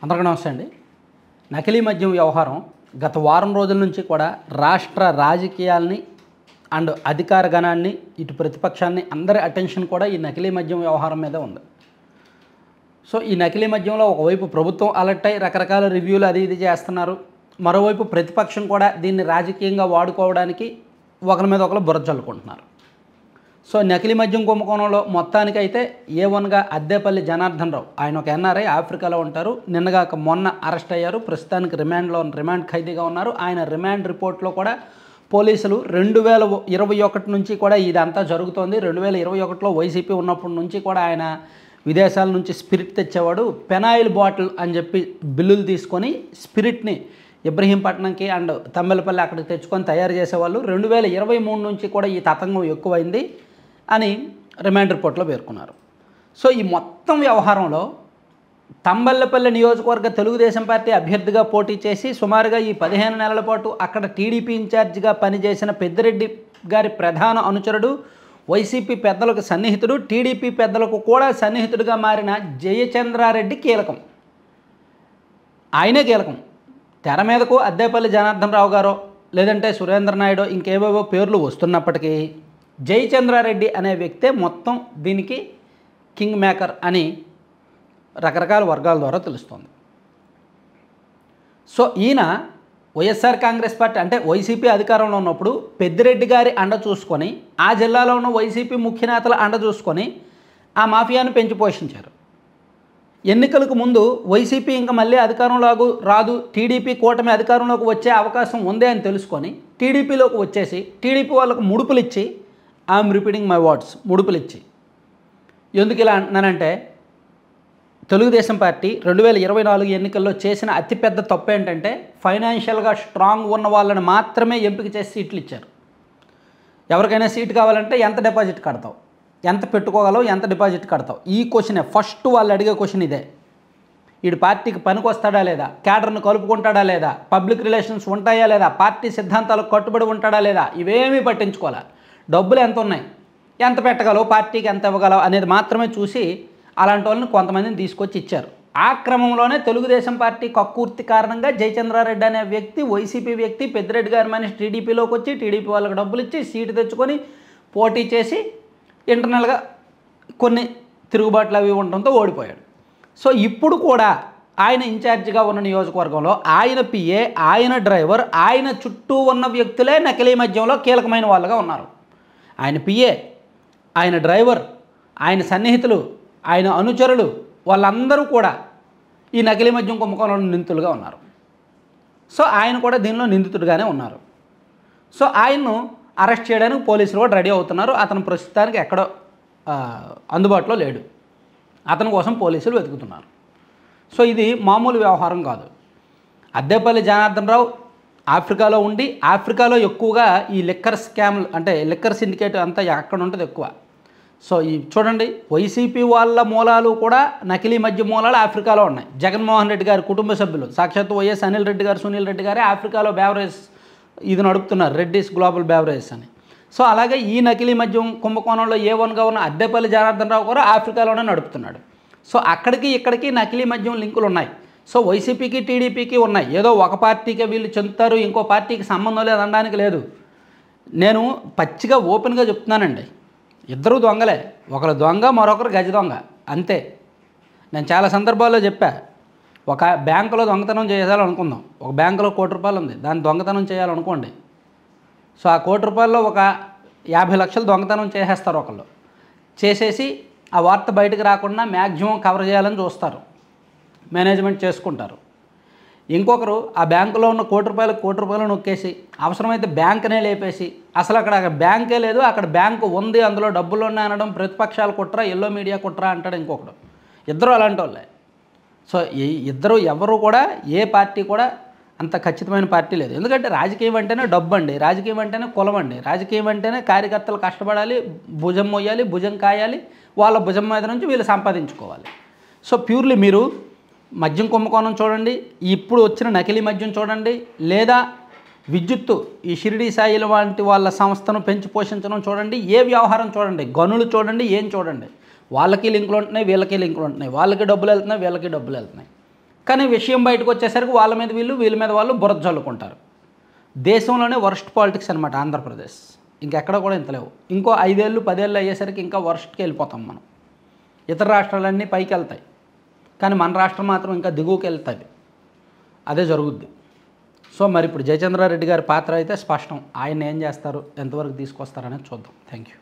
అందరికీ నమస్తే అండి. నకిలీ మద్యం వ్యవహారం గత వారం రోజుల నుంచి కూడా రాష్ట్ర రాజకీయాల్ని అండ్ అధికార గణాన్ని ఇటు ప్రతిపక్షాన్ని అందరి అటెన్షన్ కూడా ఈ నకిలీ మద్యం వ్యవహారం మీద ఉంది. సో ఈ నకిలీ మద్యంలో ఒకవైపు ప్రభుత్వం అలర్ట్ అయ్యి రకరకాల రివ్యూలు అది ఇది చేస్తున్నారు. మరోవైపు ప్రతిపక్షం కూడా దీన్ని రాజకీయంగా వాడుకోవడానికి ఒకరి మీద ఒకరు బుర్ర చల్లుకుంటున్నారు. సో నకిలీ మద్యం కుంభకోణంలో మొత్తానికైతే A1గా అద్దేపల్లి జనార్దన్ రావు, ఆయన ఒక NRI, ఆఫ్రికాలో ఉంటారు. నిన్నగాక మొన్న అరెస్ట్ అయ్యారు. ప్రస్తుతానికి రిమాండ్ ఖైదీగా ఉన్నారు. ఆయన రిమాండ్ రిపోర్ట్లో కూడా పోలీసులు 2021 నుంచి కూడా ఇదంతా జరుగుతోంది. 2021లో వైసీపీ ఉన్నప్పటి నుంచి కూడా ఆయన విదేశాల నుంచి స్పిరిట్ తెచ్చేవాడు. పెనాయిల్ బాటిల్ అని చెప్పి బిల్లులు తీసుకొని స్పిరిట్ని ఇబ్రహీంపట్నంకి అండ్ తమ్మెలపల్లి అక్కడికి తెచ్చుకొని తయారు చేసేవాళ్ళు. 2023 నుంచి కూడా ఈ తతంగం ఎక్కువైంది అని రిమాండ్ రిపోర్ట్లో పేర్కొన్నారు. సో ఈ మొత్తం వ్యవహారంలో తంబళ్లపల్లి నియోజకవర్గ తెలుగుదేశం పార్టీ అభ్యర్థిగా పోటీ చేసి సుమారుగా ఈ 15 నెలల పాటు అక్కడ టీడీపీ ఇన్ఛార్జిగా పనిచేసిన పెద్దిరెడ్డి గారి ప్రధాన అనుచరుడు, వైసీపీ పెద్దలకు సన్నిహితుడు, టీడీపీ పెద్దలకు కూడా సన్నిహితుడిగా మారిన జయచంద్రారెడ్డి కీలకం. ఆయనే కీలకం. తెర మీదకు అద్దేపల్లి జనార్దన్ రావు గారో లేదంటే సురేంద్ర నాయుడో ఇంకేవేవో పేర్లు వస్తున్నప్పటికీ జయచంద్రారెడ్డి అనే వ్యక్తే మొత్తం దీనికి కింగ్ మేకర్ అని రకరకాల వర్గాల ద్వారా తెలుస్తోంది. సో ఈయన వైఎస్ఆర్ కాంగ్రెస్ పార్టీ అంటే వైసీపీ అధికారంలో ఉన్నప్పుడు పెద్దిరెడ్డి గారి అండ చూసుకొని ఆ జిల్లాలో ఉన్న వైసీపీ ముఖ్య నేతల అండ చూసుకొని ఆ మాఫియాను పెంచి పోషించారు. ఎన్నికలకు ముందు వైసీపీ ఇంకా మళ్ళీ అధికారంలోకి రాదు, టీడీపీ కూటమి అధికారంలోకి వచ్చే అవకాశం ఉంది అని తెలుసుకొని టీడీపీలోకి వచ్చేసి టీడీపీ వాళ్ళకు ముడుపులు ఇచ్చి, ఐఎమ్ రిపీటింగ్ మై వర్డ్స్, ముడుపులు ఇచ్చి, ఎందుకు ఇలా అంటున్నానంటే తెలుగుదేశం పార్టీ 2024 ఎన్నికల్లో చేసిన అతిపెద్ద తప్పు ఏంటంటే ఫైనాన్షియల్గా స్ట్రాంగ్ ఉన్న వాళ్ళని మాత్రమే ఎంపిక చేసి సీట్లు ఇచ్చారు. ఎవరికైనా సీటు కావాలంటే ఎంత డిపాజిట్ కడతావు, ఎంత పెట్టుకోగలవు, ఎంత డిపాజిట్ కడతావు, ఈ క్వశ్చనే ఫస్ట్ వాళ్ళు అడిగే క్వశ్చన్ ఇదే. వీడు పార్టీకి పనికి వస్తాడా లేదా, క్యాడర్ను కలుపుకుంటాడా లేదా, పబ్లిక్ రిలేషన్స్ ఉంటాయా లేదా, పార్టీ సిద్ధాంతాలకు కట్టుబడి ఉంటాడా లేదా, ఇవేమీ పట్టించుకోవాలి. డబ్బులు ఎంత ఉన్నాయి, ఎంత పెట్టగలవు, పార్టీకి ఎంత ఇవ్వగలవు అనేది మాత్రమే చూసి అలాంటి వాళ్ళని కొంతమందిని తీసుకొచ్చి ఇచ్చారు. ఆ క్రమంలోనే తెలుగుదేశం పార్టీ కక్కుర్తి కారణంగా జయచంద్రారెడ్డి అనే వ్యక్తి, వైసీపీ వ్యక్తి, పెద్దిరెడ్డి గారి మనిషి టీడీపీలోకి వచ్చి టీడీపీ వాళ్ళకి డబ్బులు ఇచ్చి సీటు తెచ్చుకొని పోటీ చేసి ఇంటర్నల్గా కొన్ని తిరుగుబాట్లు అవి ఉండడంతో ఓడిపోయాడు. సో ఇప్పుడు కూడా ఆయన ఇన్ఛార్జిగా ఉన్న నియోజకవర్గంలో ఆయన పిఏ, ఆయన డ్రైవర్, ఆయన చుట్టూ ఉన్న వ్యక్తులే నకిలీ మద్యంలో కీలకమైన వాళ్ళుగా ఉన్నారు. ఆయన పిఏ, ఆయన డ్రైవర్, ఆయన సన్నిహితులు, ఆయన అనుచరులు వాళ్ళందరూ కూడా ఈ నకిలీ మద్యం కుంభకోణంలో నిందితులుగా ఉన్నారు. సో ఆయన కూడా దీనిలో నిందితుడిగానే ఉన్నారు. సో ఆయన్ను అరెస్ట్ చేయడానికి పోలీసులు కూడా రెడీ అవుతున్నారు. అతను ప్రస్తుతానికి ఎక్కడో అందుబాటులో లేడు. అతని కోసం పోలీసులు వెతుకుతున్నారు. సో ఇది మామూలు వ్యవహారం కాదు. అద్దేపల్లి జనార్దన్ రావు ఆఫ్రికాలో ఉండి ఆఫ్రికాలో ఎక్కువగా ఈ లిక్కర్ స్కామ్లు అంటే లిక్కర్ సిండికేట్ అంతా అక్కడ ఉంటుంది ఎక్కువ. సో ఈ చూడండి, వైసీపీ వాళ్ళ మూలాలు కూడా నకిలీ మద్య మూలాలు ఆఫ్రికాలో ఉన్నాయి. జగన్మోహన్ రెడ్డి గారి కుటుంబ సభ్యులు సాక్షాత్తు వైఎస్ అనిల్ రెడ్డి గారు, సునీల్ రెడ్డి గారే ఆఫ్రికాలో బేవరేజ్ ఇది నడుపుతున్నారు, రెడ్డిస్ గ్లోబల్ బేవరేజ్ అని. సో అలాగే ఈ నకిలీ మద్యం కుంభకోణంలో A1గా ఉన్న అద్దేపల్లి జనార్దన్ రావు కూడా ఆఫ్రికాలోనే నడుపుతున్నాడు. సో అక్కడికి ఇక్కడికి నకిలీ మద్యం లింకులు ఉన్నాయి. సో వైసీపీకి టీడీపీకి ఉన్నాయి. ఏదో ఒక పార్టీకే వీళ్ళు చెందుతారు, ఇంకో పార్టీకి సంబంధం లేదు అనడానికి లేదు. నేను పచ్చిగా ఓపెన్గా చెప్తున్నానండి, ఇద్దరు దొంగలే. ఒకరు దొంగ, మరొకరు గజ దొంగ, అంతే. నేను చాలా సందర్భాల్లో చెప్పా, ఒక బ్యాంకులో దొంగతనం చేయాలనుకుందాం. ఒక బ్యాంకులో ₹1,00,00,000 ఉంది, దాన్ని దొంగతనం చేయాలనుకోండి. సో ఆ ₹1,00,00,000 ఒక 50 లక్షలు దొంగతనం చేసేస్తారు ఒకళ్ళు. చేసేసి ఆ వార్త బయటకు రాకుండా మ్యాక్సిమం కవర్ చేయాలని చూస్తారు, మేనేజ్మెంట్ చేసుకుంటారు. ఇంకొకరు ఆ బ్యాంకులో ఉన్న ₹1,00,00,000 నొక్కేసి అవసరమైతే బ్యాంకునే లేపేసి అసలు అక్కడ బ్యాంకే లేదు, అక్కడ బ్యాంకు ఉంది, అందులో డబ్బులు ఉన్నాయి అనడం ప్రతిపక్షాలు కుట్రా, ఎల్లో మీడియా కుట్రా అంటాడు ఇంకొకడు. ఇద్దరు అలాంటి వాళ్ళే. సో ఈ ఇద్దరు ఎవరు కూడా ఏ పార్టీ కూడా అంత ఖచ్చితమైన పార్టీ లేదు. ఎందుకంటే రాజకీయం అంటేనే డబ్బు అండి, రాజకీయం అంటేనే కులం అండి, రాజకీయం అంటేనే కార్యకర్తలు కష్టపడాలి, భుజం మొయ్యాలి, భుజం కాయాలి, వాళ్ళ భుజం మీద నుంచి వీళ్ళు సంపాదించుకోవాలి. సో ప్యూర్లీ మీరు మద్యం కుంభకోణం చూడండి, ఇప్పుడు వచ్చిన నకిలీ మద్యం చూడండి, లేదా విద్యుత్తు ఈ షిరిడి సాయిల వంటి వాళ్ళ సంస్థను పెంచి పోషించడం చూడండి, ఏ వ్యవహారం చూడండి, గనులు చూడండి, ఏం చూడండి, వాళ్ళకి లింకులు ఉంటున్నాయి, వీళ్ళకి లింకులు ఉంటున్నాయి, వాళ్ళకి డబ్బులు వెళ్తున్నాయి, వీళ్ళకి డబ్బులు వెళ్తున్నాయి. కానీ విషయం బయటకు వచ్చేసరికి వాళ్ళ మీద వీళ్ళ మీద వాళ్ళు బురద జల్లుకుంటారు. దేశంలోనే వర్స్ట్ పాలిటిక్స్ అనమాట ఆంధ్రప్రదేశ్. ఇంకెక్కడ కూడా ఇంత లేవు. ఇంకో 5 ఏళ్ళు 10 ఏళ్ళు అయ్యేసరికి ఇంకా వర్స్ట్కి వెళ్ళిపోతాం మనం. ఇతర రాష్ట్రాలన్నీ పైకి వెళ్తాయి, కానీ మన రాష్ట్రం మాత్రం ఇంకా దిగువకి వెళ్తుంది. అదే జరుగుద్ది. సో మరి ఇప్పుడు జయచంద్రారెడ్డి గారి పాత్ర అయితే స్పష్టం. ఆయన ఏం చేస్తారు, ఎంతవరకు తీసుకొస్తారనేది చూద్దాం. Thank you.